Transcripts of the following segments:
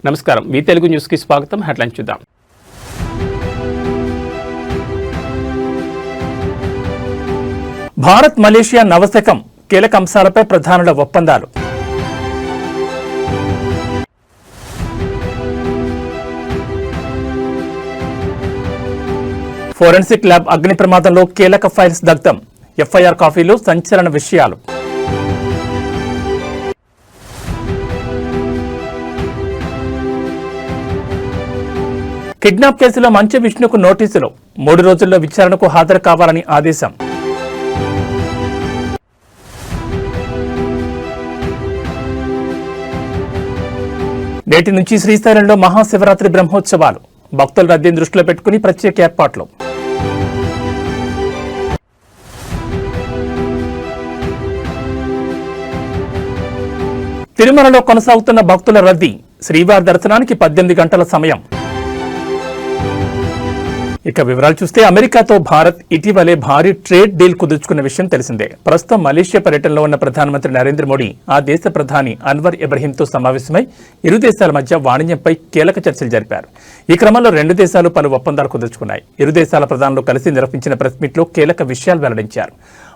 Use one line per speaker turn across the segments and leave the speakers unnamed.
నమస్కారం మీ తెలుగు న్యూస్ కి స్వాగతం. హెడ్లైన్స్ చూద్దాం. భారత్ మలేషియా నవశకం కీలక అంశాలపై ప్రధానుల ఒప్పందాలు. ఫోరెన్సిక్ ల్యాబ్ అగ్ని ప్రమాదంలో కీలక ఫైల్స్ దగ్ధం. ఎఫ్ఐఆర్ కాపీలు సంచలన విషయాలు. కిడ్నాప్ కేసులో మంచు విష్ణుకు నోటీసులు. 3 రోజుల్లో విచారణకు హాజరు కావాలని ఆదేశం. నేటి నుంచి శ్రీశైలంలో మహాశివరాత్రి బ్రహ్మోత్సవాలు. భక్తుల రద్దీని దృష్టిలో పెట్టుకుని ప్రత్యేక ఏర్పాట్లు. తిరుమలలో కొనసాగుతున్న భక్తుల రద్దీ. శ్రీవారి దర్శనానికి 18 గంటల సమయం. ఇక వివరాలు చూస్తే అమెరికాతో భారత్ ఇటీవలే భారీ ట్రేడ్ డీల్ కుదుర్చుకున్న విషయం తెలిసిందే. ప్రస్తుతం మలేషియా పర్యటనలో ఉన్న ప్రధానమంత్రి నరేంద్ర మోడీ ఆ దేశ ప్రధాని అన్వర్ ఇబ్రహీంతో సమావేశమై ఇరు దేశాల మధ్య వాణిజ్యంపై కీలక చర్చలు జరిపారు. ఈ క్రమంలో 2 దేశాలు పలు ఒప్పందాలు కుదుర్చుకున్నాయి. ఇరు దేశాల ప్రధానులు కలిసి నిర్వహించిన ప్రెస్ మీట్లో కీలక విషయాలు వెల్లడించారు.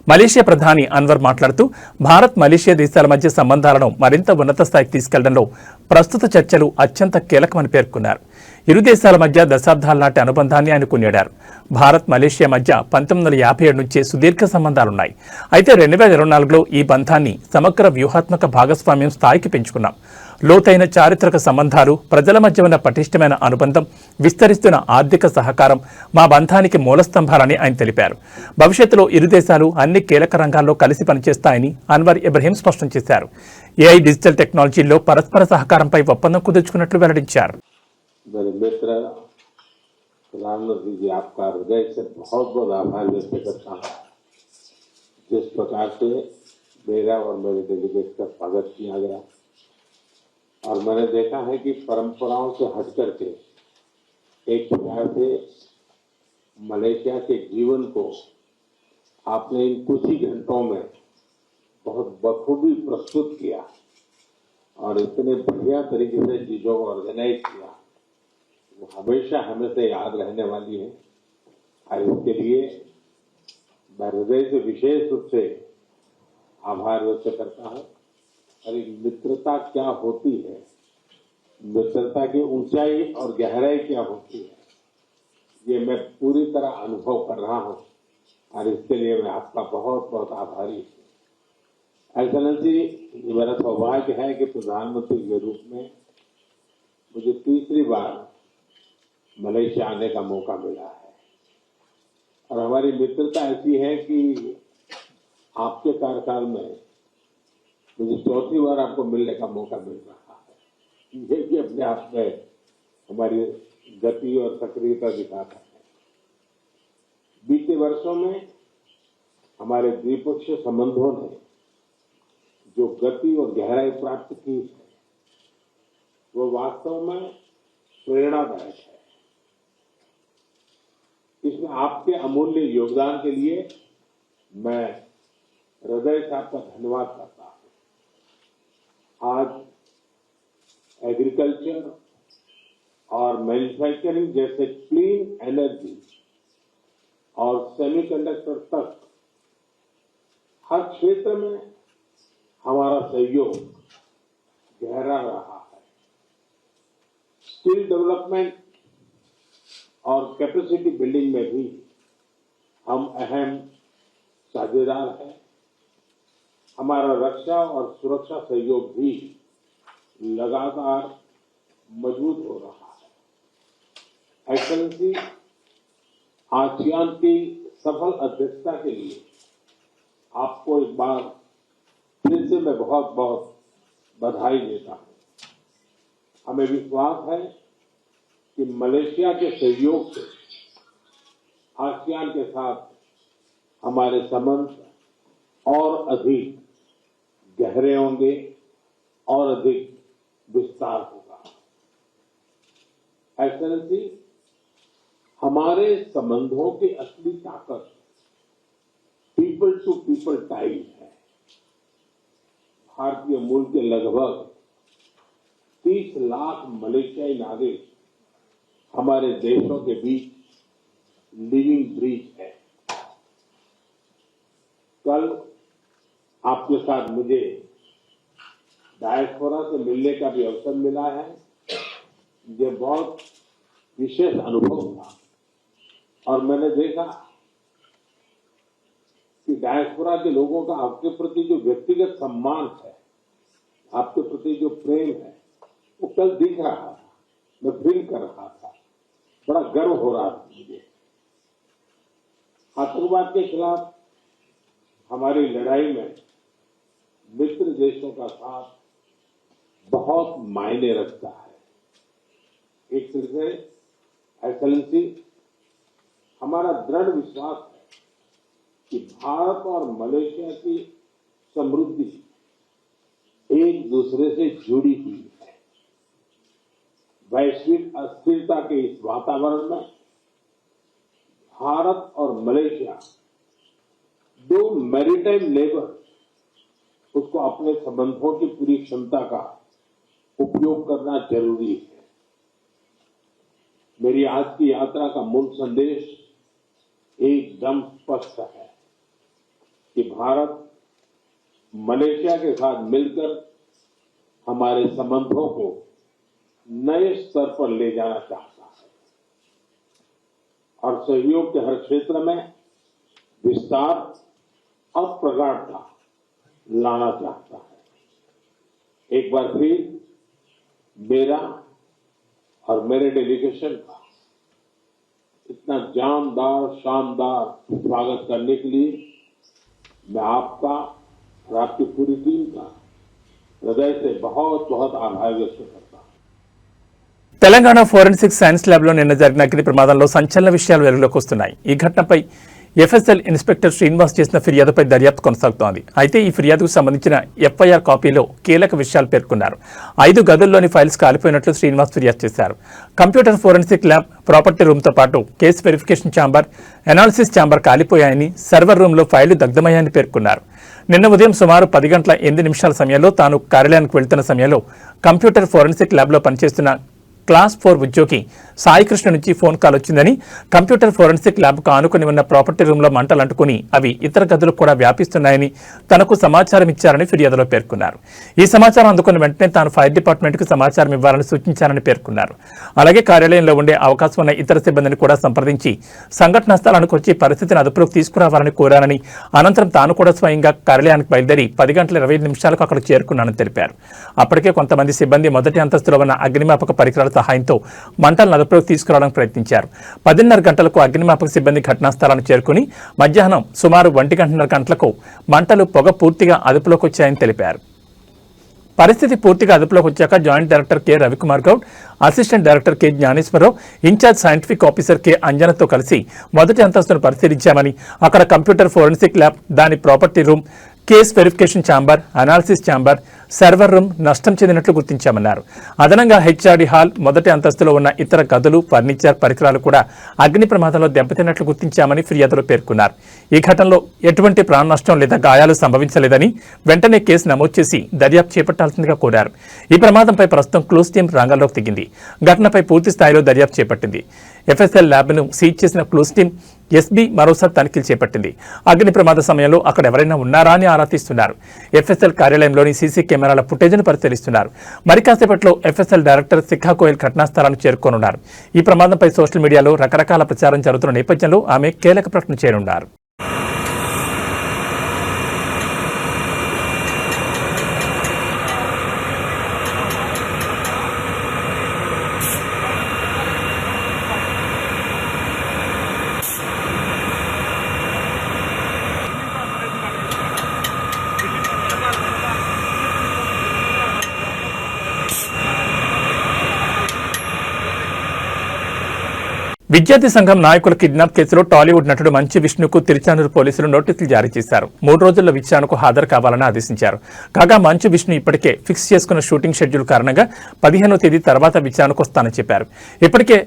మలేషియా ప్రధాని అన్వర్ మాట్లాడుతూ భారత్ మలేషియా దేశాల మధ్య సంబంధాలను మరింత ఉన్నత స్థాయికి తీసుకెళ్లడంలో ప్రస్తుత చర్చలు అత్యంత కీలకమని పేర్కొన్నారు. ఇరు దేశాల మధ్య దశాబ్దాల నాటి అనుబంధాన్ని ఆయన కొనియాడారు. భారత్ మలేషియా మధ్య 1957 నుంచే సుదీర్ఘ సంబంధాలున్నాయి. అయితే 2024లో ఈ బంధాన్ని సమగ్ర వ్యూహాత్మక భాగస్వామ్యం స్థాయికి పెంచుకున్నాం. లోతైన చారిత్రక సంబంధాలు, ప్రజల మధ్య ఉన్న పటిష్టమైన అనుబంధం, విస్తరిస్తున్న ఆర్థిక సహకారం మా బంధానికి మూలస్తంభాలని ఆయన తెలిపారు. భవిష్యత్తులో ఇరు దేశాలు అన్ని కీలక రంగాల్లో కలిసి పనిచేస్తాయని అన్వర్ ఇబ్రహీం స్పష్టం చేశారు. ఏఐ, డిజిటల్ టెక్నాలజీల్లో పరస్పర సహకారంపై ఒప్పందం కుదుర్చుకున్నట్లు వెల్లడించారు.
मेरे मित्र प्रधानमंत्री जी, आपका हृदय से बहुत बहुत आभार व्यक्त करता हूँ। जिस प्रकार से मेरा और मेरे डेलीगेट का स्वागत किया गया और मैंने देखा है कि परंपराओं से हट करके एक प्रकार से मलेशिया के जीवन को आपने इन कुछ ही घंटों में बहुत बखूबी प्रस्तुत किया और इतने बढ़िया तरीके से चीजों को ऑर्गेनाइज किया, वो हमेशा हमें से याद रहने वाली है। और इसके लिए मैं हृदय से विशेष रूप से आभार व्यक्त करता हूँ। और एक मित्रता क्या होती है, मित्रता की ऊंचाई और गहराई क्या होती है, ये मैं पूरी तरह अनुभव कर रहा हूँ और इसके लिए मैं आपका बहुत बहुत आभारी हूँ। एक्सेलेंसी, ये मेरा सौभाग्य है कि प्रधानमंत्री के रूप में मुझे तीसरी बार मलेशिया आने का मौका मिला है और हमारी मित्रता ऐसी है कि आपके कार्यकाल में मुझे चौथी बार आपको मिलने का मौका मिल रहा है। ये भी अपने आप में हमारी गति और सक्रियता दिखाता है। बीते वर्षों में हमारे द्विपक्षीय संबंधों ने जो गति और गहराई प्राप्त की है वो वास्तव में प्रेरणादायक है। इसमें आपके अमूल्य योगदान के लिए मैं हृदय से आपका धन्यवाद करता हूं। आज एग्रीकल्चर और मैन्युफैक्चरिंग जैसे क्लीन एनर्जी और सेमीकंडक्टर तक हर क्षेत्र में हमारा सहयोग गहरा रहा है। स्किल डेवलपमेंट और कैपेसिटी बिल्डिंग में भी हम अहम साझेदार हैं। हमारा रक्षा और सुरक्षा सहयोग भी लगातार मजबूत हो रहा है। एक्सेलेंसी, आसियान की सफल अध्यक्षता के लिए आपको एक बार फिर से मैं बहुत बहुत बधाई देता हूं। हमें विश्वास है कि मलेशिया के सहयोग से आसियान के साथ हमारे संबंध और अधिक गहरे होंगे और अधिक विस्तार होगा। एक्सेलेंसी, हमारे संबंधों की असली ताकत पीपल टू पीपल टाइज है। भारतीय मूल के लगभग 30 लाख मलेशियाई नागरिक हमारे देशों के बीच लिविंग ब्रिज है। कल आपके साथ मुझे डायस्पोरा से मिलने का भी अवसर मिला है। ये बहुत विशेष अनुभव था और मैंने देखा कि डायस्पोरा के लोगों का आपके प्रति जो व्यक्तिगत सम्मान है, आपके प्रति जो प्रेम है, वो कल दिख रहा था, मैं फील कर रहा था, बड़ा गर्व हो रहा था मुझे। आतंकवाद के खिलाफ हमारी लड़ाई में मित्र देशों का साथ बहुत मायने रखता है। एक तरह से एक्सेलेंसी, हमारा दृढ़ विश्वास है कि भारत और मलेशिया की समृद्धि एक दूसरे से जुड़ी हुई है। वैश्विक अस्थिरता के इस वातावरण में भारत और मलेशिया दो मैरीटाइम नेबर उसको अपने संबंधों की पूरी क्षमता का उपयोग करना जरूरी है। मेरी आज की यात्रा का मूल संदेश एकदम स्पष्ट है कि भारत मलेशिया के साथ मिलकर हमारे संबंधों को नए स्तर पर ले जाना चाहता है और सहयोग के हर क्षेत्र में विस्तार और प्रगाढ़ता लाना चाहता है। एक बार फिर मेरा और मेरे डेलीगेशन का इतना जानदार शानदार स्वागत करने के लिए मैं आपका और आपकी पूरी टीम का हृदय से बहुत बहुत आभार व्यक्त करता हूं।
తెలంగాణ ఫోరెన్సిక్ సైన్స్ ల్యాబ్లో నిన్న జరిగిన అగ్ని ప్రమాదంలో సంచలన విషయాలు వెలుగులోకి వస్తున్నాయి. ఈ ఘటనపై ఎఫ్ఎస్ఎల్ ఇన్స్పెక్టర్ శ్రీనివాస్ చేసిన ఫిర్యాదుపై దర్యాప్తు కొనసాగుతోంది. అయితే ఈ ఫిర్యాదుకు సంబంధించిన ఎఫ్ఐఆర్ కాపీలో కీలక విషయాలు పేర్కొన్నారు. 5 గదుల్లోని ఫైల్స్ కాలిపోయినట్లు శ్రీనివాస్ ఫిర్యాదు చేశారు. కంప్యూటర్ ఫోరెన్సిక్ ల్యాబ్, ప్రాపర్టీ రూమ్తో పాటు case verification chamber, analysis chamber కాలిపోయాయని, సర్వర్ రూమ్లో ఫైళ్లు దగ్ధమయ్యాయని పేర్కొన్నారు. నిన్న ఉదయం సుమారు 10 గంటల 8 నిమిషాల సమయంలో తాను కార్యాలయానికి వెళ్తున్న సమయంలో కంప్యూటర్ ఫోరెన్సిక్ ల్యాబ్లో పనిచేస్తున్న క్లాస్ 4 ఉద్యోగి సాయికృష్ణ నుంచి ఫోన్ కాల్ వచ్చిందని, కంప్యూటర్ ఫోరెన్సిక్ ల్యాబ్కు ఆనుకుని ఉన్న ప్రాపర్టీ రూమ్లో మంటలు అంటుకుని అవి ఇతర గదులకు కూడా వ్యాపిస్తున్నాయని తనకు సమాచారం ఇచ్చారని ఫిర్యాదులో పేర్కొన్నారు. ఈ సమాచారం అందుకున్న వెంటనే తాను ఫైర్ డిపార్ట్మెంట్కు సమాచారం ఇవ్వాలని సూచించారని పేర్కొన్నారు. అలాగే కార్యాలయంలో ఉండే అవకాశం ఉన్న ఇతర సిబ్బందిని కూడా సంప్రదించి సంఘటనా స్థలానికి వచ్చి పరిస్థితిని అదుపులోకి తీసుకురావాలని కోరానని, అనంతరం తాను కూడా స్వయంగా కార్యాలయానికి బయలుదేరి 10 గంటల 25 నిమిషాలకు అక్కడ చేరుకున్నానని తెలిపారు. అప్పటికే కొంతమంది సిబ్బంది మొదటి అంతస్తులో ఉన్న అగ్నిమాపక పరికరాల సహాయంతో మంటలను అదుపులోకి తీసుకురావడానికి ప్రయత్నించారు. 10:30 గంటలకు అగ్నిమాపక సిబ్బంది ఘటనా స్థలానికి చేరుకుని మధ్యాహ్నం సుమారు 1:30 గంటలకు మంటలు పొగ పూర్తిగా అదుపులోకి వచ్చాయని తెలిపారు. పరిస్థితి పూర్తిగా అదుపులోకి వచ్చాక joint director K Ravikumar Goud, assistant director K Gnaneswararao, in charge scientific officer K అంజనతో కలిసి మొదటి అంతస్తును పరిశీలించామని, అక్కడ కంప్యూటర్ ఫోరెన్సిక్ ల్యాబ్, దాని property room, case verification chamber, analysis chamber, server room నష్టం చెందినట్లు గుర్తించామన్నారు. అదనంగా హెచ్ఆర్డి హాల్, మొదటి అంతస్తులో ఉన్న ఇతర గదులు, ఫర్నిచర్, పరికరాలు కూడా అగ్ని ప్రమాదంలో దెబ్బతిన్నట్లు గుర్తించామని ఫిర్యాదులో పేర్కొన్నారు. ఈ ఘటనలో ఎటువంటి ప్రాణ నష్టం లేదా గాయాలు సంభవించలేదని వెంటనే కేసు నమోదు చేసి దర్యాప్తు చేపట్టాల్సిందిగా కోరారు. ఈ ప్రమాదంపై ప్రస్తుతం క్లూస్ టీం రంగంలోకి దిగింది. ఘటనపై పూర్తి స్థాయిలో దర్యాప్తు చేపట్టింది. ఎఫ్ఎస్ఎల్ ల్యాబ్ను సీజ్ చేసిన క్లూస్ టీం ఎస్బీ మరోసారి తనిఖీలు చేపట్టింది. అగ్ని ప్రమాద సమయంలో అక్కడ ఎవరైనా ఉన్నారా అని ఆరా తీస్తున్నారు. ఎఫ్ఎస్ఎల్ కార్యాలయంలోని సీసీ కెమెరాల ఫుటేజ్ను పరిశీలిస్తున్నారు. మరి కాసేపట్లో ఎఫ్ఎస్ఎల్ డైరెక్టర్ శిఖా గోయల్ ఘటనా స్థలానికి చేరుకోనున్నారు. ఈ ప్రమాదంపై సోషల్ మీడియాలో రకరకాల ప్రచారం జరుగుతున్న నేపథ్యంలో ఆమె కీలక ప్రకటన చేయనున్నారు. విద్యార్థి సంఘం నాయకుల కిడ్నాప్ కేసులో టాలీవుడ్ నటుడు మంచు విష్ణుకు తిరుచానూరు పోలీసులు నోటీసులు జారీ చేశారు. 3 రోజుల్లో విచారణకు హాజరు కావాలని ఆదేశించారు. కాగా మంచు విష్ణు ఇప్పటికే ఫిక్స్ చేసుకున్న షూటింగ్ షెడ్యూల్ కారణంగా 15వ తేదీ తర్వాత విచారణకు వస్తానని చెప్పారు. ఇప్పటికే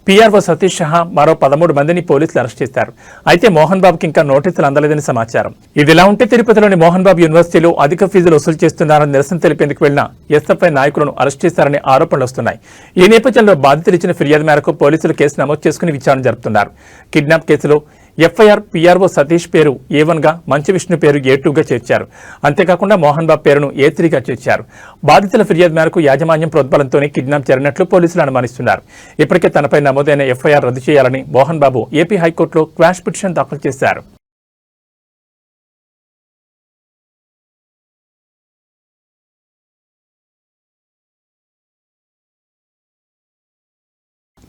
పీఆర్ఓ సతీష్ సహా మరో 13 మందిని పోలీసులు అరెస్ట్ చేశారు. అయితే మోహన్ బాబుకి ఇంకా నోటీసులు అందలేదని సమాచారం. ఇదిలా ఉంటే తిరుపతిలోని మోహన్ బాబు యూనివర్సిటీలో అధిక ఫీజులు వసూలు చేస్తున్నారని నిరసన తెలిపేందుకు వెళ్లిన ఎస్ఎఫ్ఐ నాయకులను అరెస్ట్ చేశారనే ఆరోపణలు వస్తున్నాయి. ఈ నేపథ్యంలో బాధితులు ఇచ్చిన ఫిర్యాదు మేరకు పోలీసులు కేసు నమోదు చేసుకుని విచారణ జరుపుతున్నారు. కిడ్నాప్ కేసులో ఎఫ్ఐఆర్ పీఆర్ఓ సతీష్ పేరు A1గా, మంచి విష్ణు పేరు A2గా చేర్చారు. అంతేకాకుండా మోహన్ బాబు పేరును A3గా చేర్చారు. బాధితుల ఫిర్యాదు మేరకు యాజమాన్యం ప్రోద్బలంతోనే కిడ్నాప్ జరిగినట్లు పోలీసులు అనుమానిస్తున్నారు. ఇప్పటికే తనపై నమోదైన ఎఫ్ఐఆర్ రద్దు చేయాలని మోహన్ బాబు ఏపీ హైకోర్టులో క్వాష్ పిటిషన్ దాఖలు చేశారు.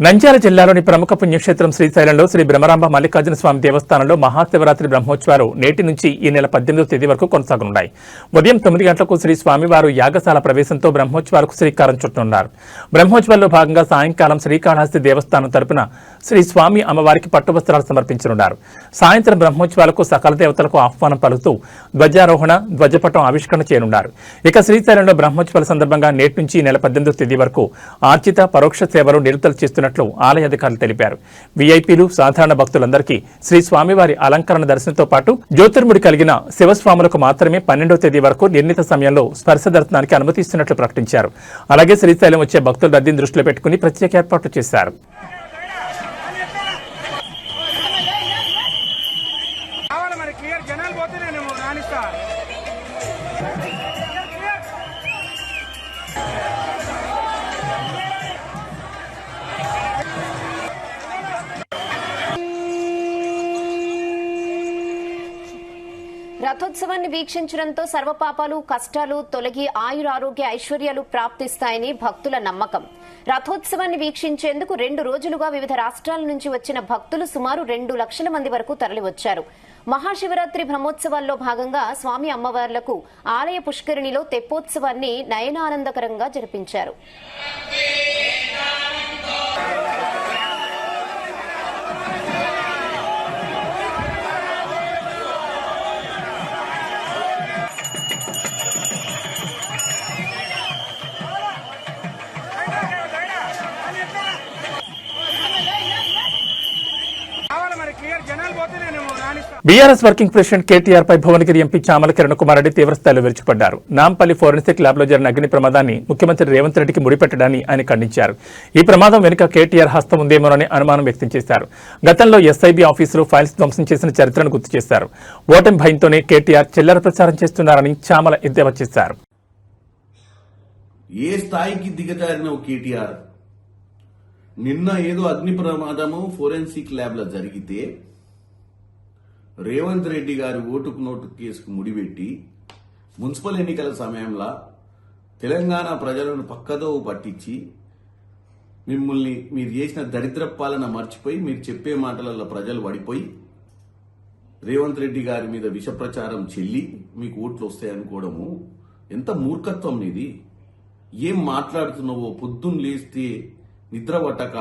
నంద్యాల జిల్లాలోని ప్రముఖ పుణ్యక్షేత్రం శ్రీశైలంలో శ్రీ బ్రహ్మరాంబ మల్లికార్జున స్వామి దేవస్థానంలో మహాశివరాత్రి బ్రహ్మోత్సవాలు నేటి నుంచి ఈ నెల 18వ తేదీ వరకు కొనసాగనున్నాయి. ఉదయం 9 గంటలకు శ్రీ స్వామివారు యాగశాల ప్రవేశంతో బ్రహ్మోత్సవాలకు శ్రీకారం చుట్టనున్నారు. బ్రహ్మోత్సవాల్లో భాగంగా సాయంకాలం శ్రీకాళహస్తి దేవస్థానం తరపున శ్రీ స్వామి అమ్మవారికి పట్టువస్త్రాలు సమర్పించనున్నారు. సాయంత్రం బ్రహ్మోత్సవాలకు సకల దేవతలకు ఆహ్వానం పలుకుతూ ధ్వజారోహణ, ధ్వజపటం ఆవిష్కరణ చేయనున్నారు. ఇక శ్రీశైలంలో బ్రహ్మోత్సవాల సందర్భంగా నేటి నుంచి ఈ నెల 18వ తేదీ వరకు ఆర్జిత, పరోక్ష సేవలు నిలుతలు చేస్తున్నారు ఆలయ అధికారులు తెలిపారు. వీఐపీలు, సాధారణ భక్తులందరికీ శ్రీ స్వామివారి అలంకరణ దర్శనంతో పాటు జ్యోతిర్ముడి కలిగిన శివస్వాములకు మాత్రమే 12వ తేదీ వరకు నిర్ణీత సమయంలో స్పర్శ దర్శనానికి అనుమతిస్తున్నట్లు ప్రకటించారు. అలాగే శ్రీశైలం వచ్చే భక్తుల రద్దీని దృష్టిలో పెట్టుకుని ప్రత్యేక ఏర్పాట్లు చేశారు.
రథోత్సవాన్ని వీక్షించడంతో సర్వపాపాలు, కష్టాలు తొలగి ఆయురారోగ్య ఐశ్వర్యాలు ప్రాప్తిస్తాయని భక్తుల నమ్మకం. రథోత్సవాన్ని వీక్షించేందుకు 2 రోజులుగా వివిధ రాష్ట్రాల నుంచి వచ్చిన భక్తులు సుమారు 2 లక్షల మంది వరకు తరలివచ్చారు. మహాశివరాత్రి బ్రహ్మోత్సవాల్లో భాగంగా స్వామి అమ్మవార్లకు ఆలయ పుష్కరిణిలో తెప్పోత్సవాన్ని నయనానందకరంగా జరిపించారు.
బీఆర్ఎస్ వర్కింగ్ ప్రెసిడెంట్ కేటీఆర్ పై భువనగిరి ఎంపీ చామల కిరణ్ కుమార్ రెడ్డి తీవ్రస్థాయిలో విరుచుకుపడ్డారు. నాంపల్లి ఫోరెన్సిక్ ల్యాబ్ లో జరిగిన అగ్ని ప్రమాదాన్ని ముఖ్యమంత్రి రేవంత్ రెడ్డికి ముడిపెట్టడాన్ని ఆయన ఖండించారు. ఈ ప్రమాదం వెనుక కేటీఆర్ హస్తం ఉందేమోనని అనుమానం వ్యక్తం చేశారు. గతంలో ఎస్ఐబీ ఆఫీసులో ఫైల్స్ ధ్వంసం చేసిన చరిత్రను గుర్తు చేశారు. ఓటమి భయంతోనే కేటీఆర్ చిల్లర ప్రచారం చేస్తున్నారని చామల ఎద్దేవా చేశారు.
ఏ స్థాయికి దిగజారిన కేటీఆర్ నిన్న ఏదో అగ్ని ప్రమాదము ఫోరెన్సిక్ ల్యాబ్ లో జరిగితే రేవంత్ రెడ్డి గారి ఓటుకు నోటు కేసుకు ముడిపెట్టి మున్సిపల్ ఎన్నికల సమయంలో తెలంగాణ ప్రజలను పక్కదో పట్టించి మిమ్మల్ని మీరు చేసిన దరిద్ర పాలన మర్చిపోయి మీరు చెప్పే మాటలలో ప్రజలు పడిపోయి రేవంత్ రెడ్డి గారి మీద విష ప్రచారం చెల్లి మీకు ఓట్లు వస్తాయనుకోవడము ఎంత మూర్ఖత్వం ఇది. ఏం మాట్లాడుతున్నావో పొద్దున్న లేస్తే నిద్ర పట్టక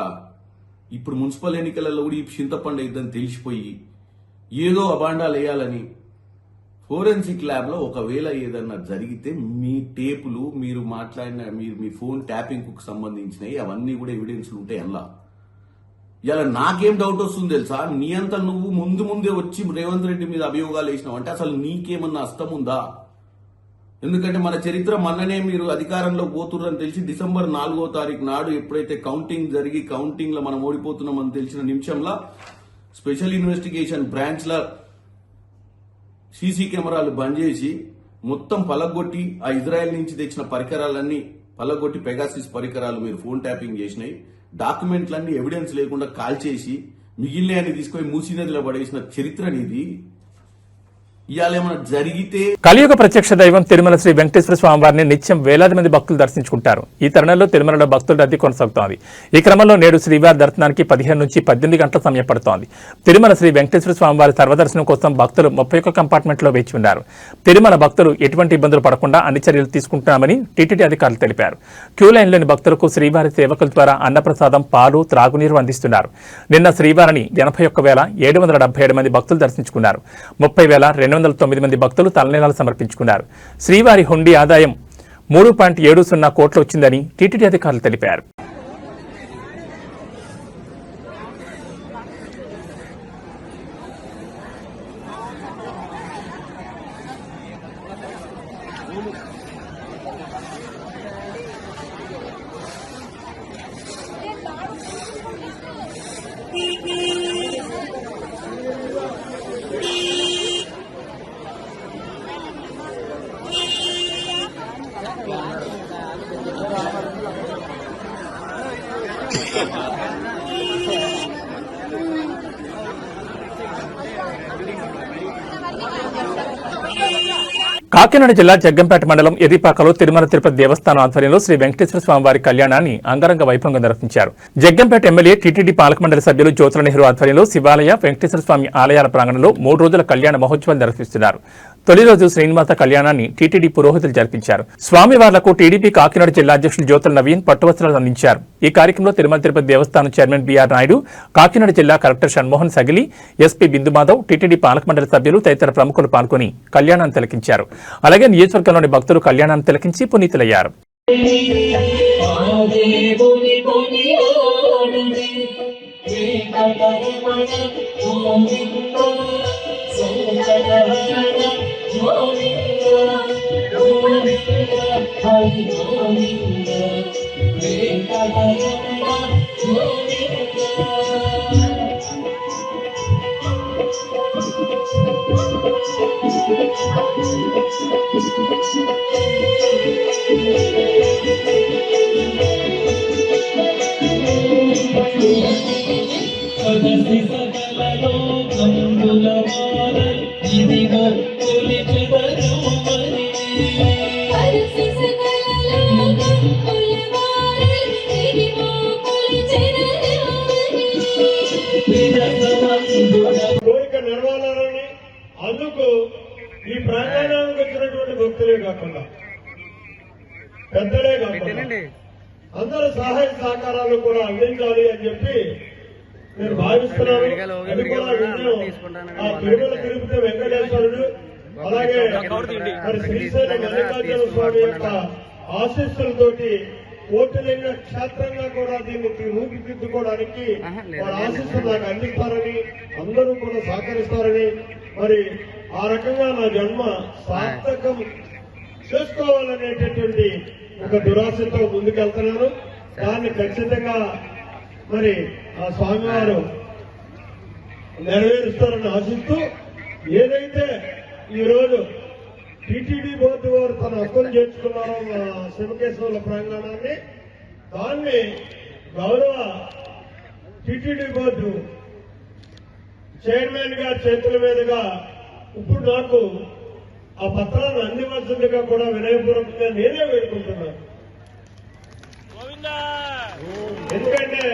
ఇప్పుడు మున్సిపల్ ఎన్నికలలో కూడా ఈ చింతపండు ఇద్దని తెలిసిపోయి ఏదో అబాండాలు వేయాలని ఫోరెన్సిక్ ల్యాబ్ లో ఒకవేళ ఏదన్నా జరిగితే మీ టేపులు మీరు మాట్లాడిన మీ ఫోన్ ట్యాపింగ్ కు సంబంధించినవి అవన్నీ కూడా ఎవిడెన్స్లు ఉంటాయి అలా. ఇలా నాకేం డౌట్ వస్తుంది తెలుసా, నీ అంతా నువ్వు ముందే వచ్చి రేవంత్ రెడ్డి మీద అభియోగాలు వేసినావు అంటే అసలు నీకేమన్నా అస్తం ఉందా? ఎందుకంటే మన చరిత్ర మొన్ననే మీరు అధికారంలో పోతుర్రని తెలిసి డిసెంబర్ 4వ తారీఖు నాడు ఎప్పుడైతే కౌంటింగ్ జరిగి కౌంటింగ్ లో మనం ఓడిపోతున్నామని తెలిసిన నిమిషంలో స్పెషల్ ఇన్వెస్టిగేషన్ బ్రాంచ్ ల సీసీ కెమెరాలు బంద్ చేసి మొత్తం పలగొట్టి ఆ ఇజ్రాయెల్ నుంచి తెచ్చిన పరికరాలన్నీ పలగొట్టి పెగాసిస్ పరికరాలు మీరు ఫోన్ ట్యాపింగ్ చేసినాయి, డాక్యుమెంట్లన్నీ ఎవిడెన్స్ లేకుండా కాల్ చేసి మిగిలిన తీసుకొని మూసీ నదిలో పడేసిన చరిత్ర నీది.
కలియుగ ప్రత్యక్ష దైవం తిరుమల శ్రీ వెంకటేశ్వర స్వామి వారిని నిత్యం వేలాది మంది భక్తులు దర్శించుకుంటారు. ఈ తరుణంలో తిరుమలలో భక్తుల రద్దీ కొనసాగుతోంది. ఈ క్రమంలో నేడు శ్రీవారి దర్శనానికి 15 నుంచి 18 గంటల సమయం పడుతోంది. తిరుమల శ్రీ వెంకటేశ్వర స్వామి వారి సర్వదర్శనం కోసం భక్తులు 31 కంపార్ట్మెంట్ లో వేచి ఉన్నారు. తిరుమల భక్తులు ఎటువంటి ఇబ్బందులు పడకుండా అన్ని చర్యలు తీసుకుంటున్నామని టీటీడీ అధికారులు తెలిపారు. క్యూ లైన్లోని భక్తులకు శ్రీవారి సేవకుల ద్వారా అన్నప్రసాదం, పాలు, త్రాగునీరు అందిస్తున్నారు. నిన్న శ్రీవారిని 81,777 మంది భక్తులు దర్శించుకున్నారు. 30,209 మంది భక్తులు తలనీలాలు సమర్పించుకున్నారు. శ్రీవారి హుండీ ఆదాయం 3.70 కోట్లు వచ్చిందని టీటీడీ అధికారులు తెలిపారు. కాకినాడ జిల్లా జగ్గంపేట మండలం ఎర్రిపాకలో తిరుమల తిరుపతి దేవస్థానం ఆధ్వర్యంలో శ్రీ వెంకటేశ్వర స్వామివారి కళ్యాణాన్ని అంగరంగ వైభవంగా నిర్వహించారు. జగ్గంపేట ఎమ్మెల్యే టీటీడీ పాలక మండలి సభ్యులు జ్యోతుల నెహ్రూ ఆధ్వర్యంలో శివాలయ వెంకటేశ్వర స్వామి ఆలయాల ప్రాంగణంలో 3 రోజుల కళ్యాణ మహోత్సవాలు నిర్వహిస్తున్నారు. తొలి రోజు శ్రీనివాస కళ్యాణాన్ని టీటీడీ పురోహితులు జరిపించారు. స్వామివార్లకు టీడీపీ కాకినాడ జిల్లా అధ్యక్షులు జ్యోతుల నవీన్ పట్టువస్త్రాలు అందించారు. ఈ కార్యక్రమంలో తిరుమల తిరుపతి దేవస్థానం చైర్మన్ బిఆర్ నాయుడు, కాకినాడ జిల్లా collector Shanmohan Sagili, SP Bindu Madhav, TTD పాలక మండలి సభ్యులు తదితర ప్రముఖులు పాల్గొని కళ్యాణాన్ని తిలకించారు. అలాగే నియోజకవర్గంలోని భక్తులు కళ్యాణాన్ని తిలకించి పునీతులయ్యారు.
కోరిక నెరవేరాలని అందుకు ఈ ప్రాంగణానికి వచ్చినటువంటి భక్తులే కాకుండా పెద్దలే కాకుండా అందరూ సహాయ సహకారాలు కూడా అందించాలి అని చెప్పి నేను భావిస్తున్నాను. అది కూడా ఆ తిరుమల తిరుపతి వెంకటేశ్వరుడు అలాగే మరి శ్రీశైలం మల్లికార్జున స్వామి యొక్క ఆశీస్సులతోటి కోటిలింగ క్షేత్రంగా కూడా దీన్ని రూపుదిద్దుకోవడానికి వారి ఆశీస్సులు నాకు అందిస్తారని అందరూ కూడా సహకరిస్తారని మరి ఆ రకంగా నా జన్మ సార్థకం చేసుకోవాలనేటటువంటి ఒక దురాశతో ముందుకెళ్తున్నాను. దాన్ని ఖచ్చితంగా మరి ఆ స్వామివారు నెరవేరుస్తారని ఆశిస్తూ ఏదైతే ఈరోజు టీటీడీ బోర్డు వారు తన హక్కులు చేర్చుకున్నారో శివకేశవుల ప్రాంగణాన్ని దాన్ని గౌరవ టీటీడీ బోర్డు చైర్మన్ గారి చేతుల మీదుగా ఇప్పుడు నాకు ఆ పత్రాన్ని అందివలసిందిగా కూడా వినయపూర్వకంగా నేనే వేడుకుంటున్నాను. ఎందుకంటే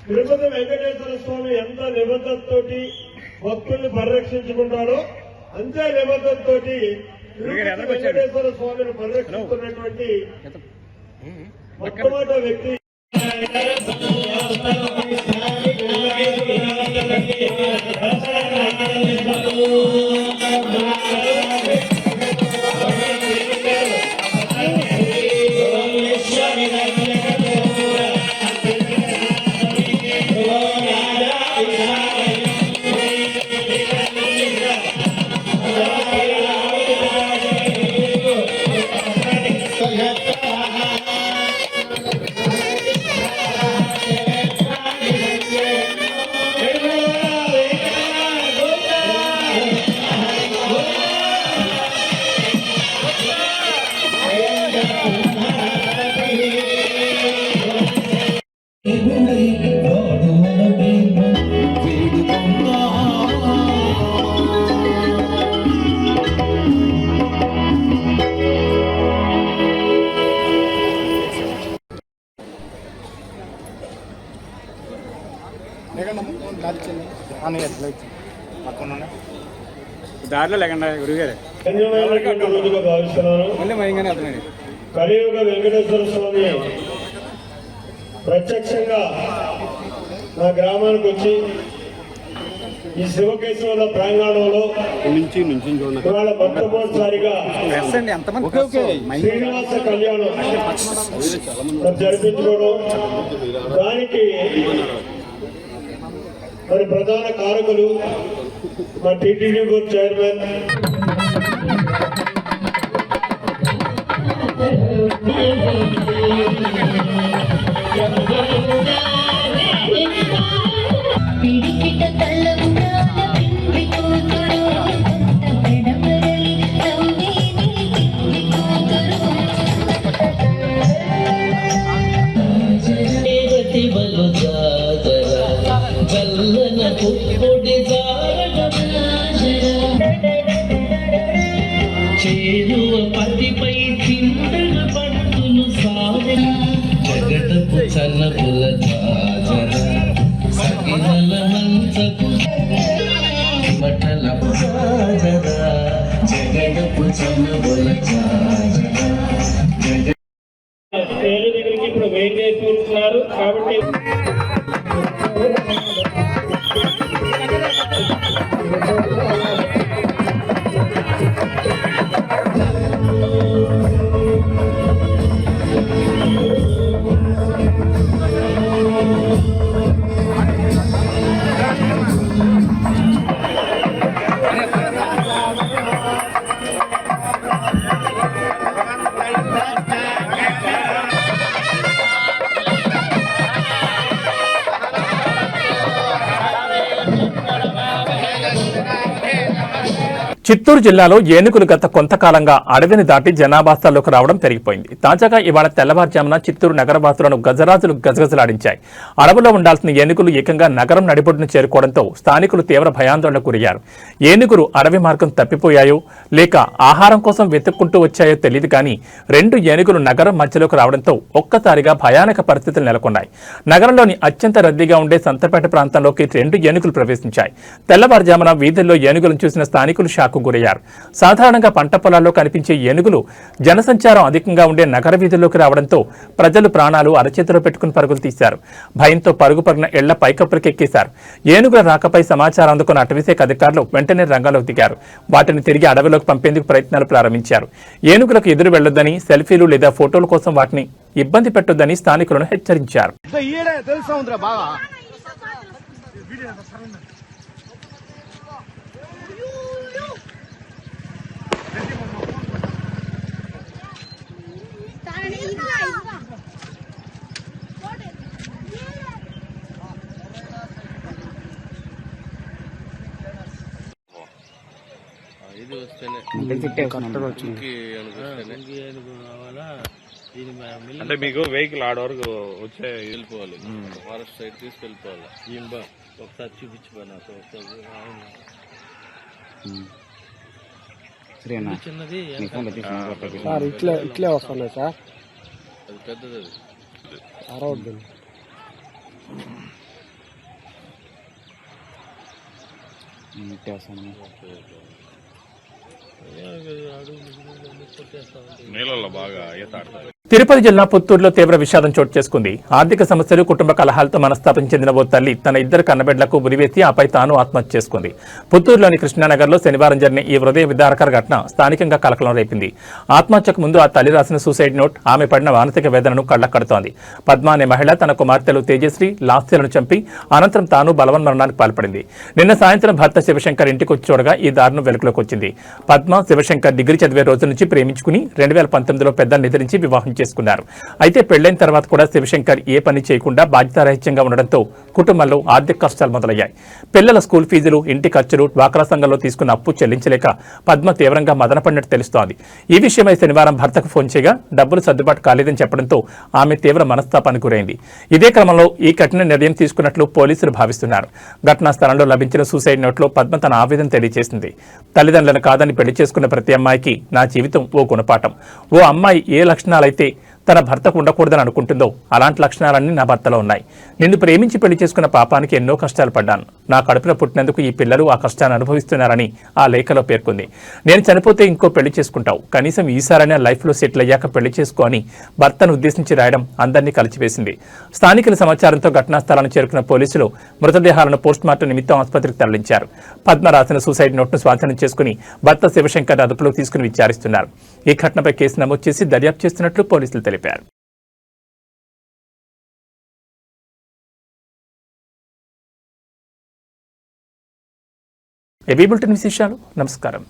తిరుపతి వెంకటేశ్వర స్వామి ఎంత నిబద్ధతతోటి భక్తుల్ని పరిరక్షించుకుంటారో అంతే నిబద్ధతతోటి తిరుపతి వెంకటేశ్వర స్వామిని పరిరక్షిస్తున్నటువంటి మొట్టమొదటి వ్యక్తి
దారిలో లేకుండా గురుగారు
రోజుగా భావిస్తున్నాను. కలియుగ వెంకటేశ్వర స్వామి ప్రత్యక్షంగా నా గ్రామానికి వచ్చి ఈ శివకేశవుల ప్రాంగణంలో ఇవాళ మొట్టమొదటిసారిగా శ్రీనివాస కళ్యాణం జరిపించుకోవడం దానికి మరి ప్రధాన కారకులు మా టీటీడీ బోర్డు చైర్మన్
చేరువ పతిపై చింతన పట్టులు సాగన జగటపు చల్లపుల జాజర సగినల మంచపు మటల జాజర జగటపు చల్లపుల జాజర
పేరు దగ్గరికి ఇప్పుడు వెయిట్ చేసి ఉంటున్నారు కాబట్టి
చిత్తూరు జిల్లాలో ఏనుగులు గత కొంతకాలంగా అడవిని దాటి జనాభాస్థల్లోకి రావడం పెరిగిపోయింది. తాజాగా ఇవాళ తెల్లవారుజామున చిత్తూరు నగరవాసులను గజరాజులు గజగజలాడించాయి. అడవిలో ఉండాల్సిన ఏనుగులు ఏకంగా నగరం నడిబొడ్డును చేరుకోవడంతో స్థానికులు తీవ్ర భయాందోళనకు గురయ్యారు. ఏనుగులు అడవి మార్గం తప్పిపోయాయో లేక ఆహారం కోసం వెతుక్కుంటూ వచ్చాయో తెలియదు కానీ 2 ఏనుగులు నగరం మధ్యలోకి రావడంతో ఒక్కసారిగా భయానక పరిస్థితులు నెలకొన్నాయి. నగరంలోని అత్యంత రద్దీగా ఉండే సంతపేట ప్రాంతంలోకి 2 ఏనుగులు ప్రవేశించాయి. తెల్లవారుజామున వీధుల్లో ఏనుగులను చూసిన స్థానికులు షాక్ గురయ్యారు. సాధారణంగా పంట పొలాల్లో కనిపించే ఏనుగులు జనసంచారం అధికంగా ఉండే నగర వీధుల్లోకి రావడంతో ప్రజలు ప్రాణాలు అరచేతిలో పెట్టుకుని పరుగులు తీశారు. భయంతో పరుగు పరుగున ఇళ్ల పైకప్పులకెక్కేశారు. ఏనుగుల రాకపై సమాచారం అందుకున్న అటవీశాఖ అధికారులు వెంటనే రంగంలోకి దిగారు. వాటిని తిరిగి అడవిలోకి పంపేందుకు ప్రయత్నాలు ప్రారంభించారు. ఏనుగులకు ఎదురు వెళ్లొద్దని, సెల్ఫీలు లేదా ఫోటోల కోసం వాటిని ఇబ్బంది పెట్టొద్దని స్థానికులను హెచ్చరించారు.
అంటే మీకు వెహికల్ ఆడ వరకు వచ్చే వెళ్ళిపోవాలి, ఫారెస్ట్ సైడ్ తీసుకెళ్ళిపోవాలి. ఒకసారి చూపించిపోయినా చిన్నది
ఇట్లే వస్తాను సార్,
అది పెద్దది.
అరవద్దు.
నీళ్ళలో బాగా ఈత ఆడతారు.
తిరుపతి జిల్లా పుత్తూరులో తీవ్ర విషాదం చోటు చేసుకుంది. ఆర్థిక సమస్యలు, కుటుంబ కలహాలతో మనస్తాపం చెందిన ఓ తల్లి తన 2 కన్నబిడ్డలకు ఉరివేసి ఆపై తాను ఆత్మహత్య చేసుకుంది. పుత్తూరులోని కృష్ణానగర్లో శనివారం జరిగిన ఈ హృదయ విదారకర ఘటన స్థానికంగా కలకలం రేపింది. ఆత్మహత్యకు ముందు ఆ తల్లి రాసిన సూసైడ్ నోట్ ఆమె పడిన మానసిక వేదనను కళ్లకడుతోంది. పద్మ అనే మహిళ తన కుమార్తెలు తేజశ్రీ, లాస్యలను చంపి అనంతరం తాను బలవన్మరణానికి పాల్పడింది. నిన్న సాయంత్రం భర్త శివశంకర్ ఇంటికి వచ్చి చూడగా ఈ దారుణం వెలుగులోకి వచ్చింది. పద్మ, శివశంకర్ డిగ్రీ చదివే రోజు నుంచి ప్రేమించుకుని 2019లో పెద్దలు నిద్రించి వివాహం చేసుకున్నారు. అయితే పెళ్లైన తర్వాత కూడా శివశంకర్ ఏ పని చేయకుండా బాధ్యతారహిత్యంగా ఉండడంతో కుటుంబంలో ఆర్థిక కష్టాలు మొదలయ్యాయి. పిల్లల స్కూల్ ఫీజులు, ఇంటి ఖర్చులు, డ్వాక్రా సంఘంలో తీసుకున్న అప్పు చెల్లించలేక పద్మ తీవ్రంగా మదనపడినట్టు తెలుస్తోంది. ఈ విషయమై శనివారం భర్తకు ఫోన్ చేయగా డబ్బులు సర్దుబాటు కాలేదని చెప్పడంతో ఆమె తీవ్ర మనస్తాపానికి గురైంది. ఇదే క్రమంలో ఈ కఠిన నిర్ణయం తీసుకున్నట్లు పోలీసులు భావిస్తున్నారు. ఘటనా స్థలంలో లభించిన సూసైడ్ నోట్లో పద్మ తన ఆవేదన తెలియజేసింది. తల్లిదండ్రులను కాదని పెళ్లి చేసుకున్న ప్రతి అమ్మాయికి నా జీవితం ఓ గుణపాఠం. ఓ అమ్మాయి ఏ లక్షణాలైతే తన భర్తకు ఉండకూడదని అనుకుంటుందో అలాంటి లక్షణాలన్నీ నా భర్తలో ఉన్నాయి. నిన్ను ప్రేమించి పెళ్లి చేసుకున్న పాపానికి ఎన్నో కష్టాలు పడ్డాను. నా కడుపున పుట్టినందుకు ఈ పిల్లలు ఆ కష్టాన్ని అనుభవిస్తున్నారని ఆ లేఖలో పేర్కొంది. నేను చనిపోతే ఇంకో పెళ్లి చేసుకుంటావు, కనీసం ఈసారైనా లైఫ్లో సెటిల్ అయ్యాక పెళ్లి చేసుకో అని భర్తను ఉద్దేశించి రాయడం అందరినీ కలిచివేసింది. స్థానికుల సమాచారంతో ఘటనా స్థలాన్ని చేరుకున్న పోలీసులు మృతదేహాలను పోస్టుమార్టం నిమిత్తం ఆసుపత్రికి తరలించారు. పద్మ రాసిన సూసైడ్ నోట్ను స్వాధీనం చేసుకుని భర్త శివశంకర్ అదుపులోకి తీసుకుని విచారిస్తున్నారు. ఈ ఘటనపై కేసు నమోదు చేసి దర్యాప్తు చేస్తున్నట్లు పోలీసులు తెలిపారు. ఏబీ బులెటిన్ విశేషాలు. నమస్కారం.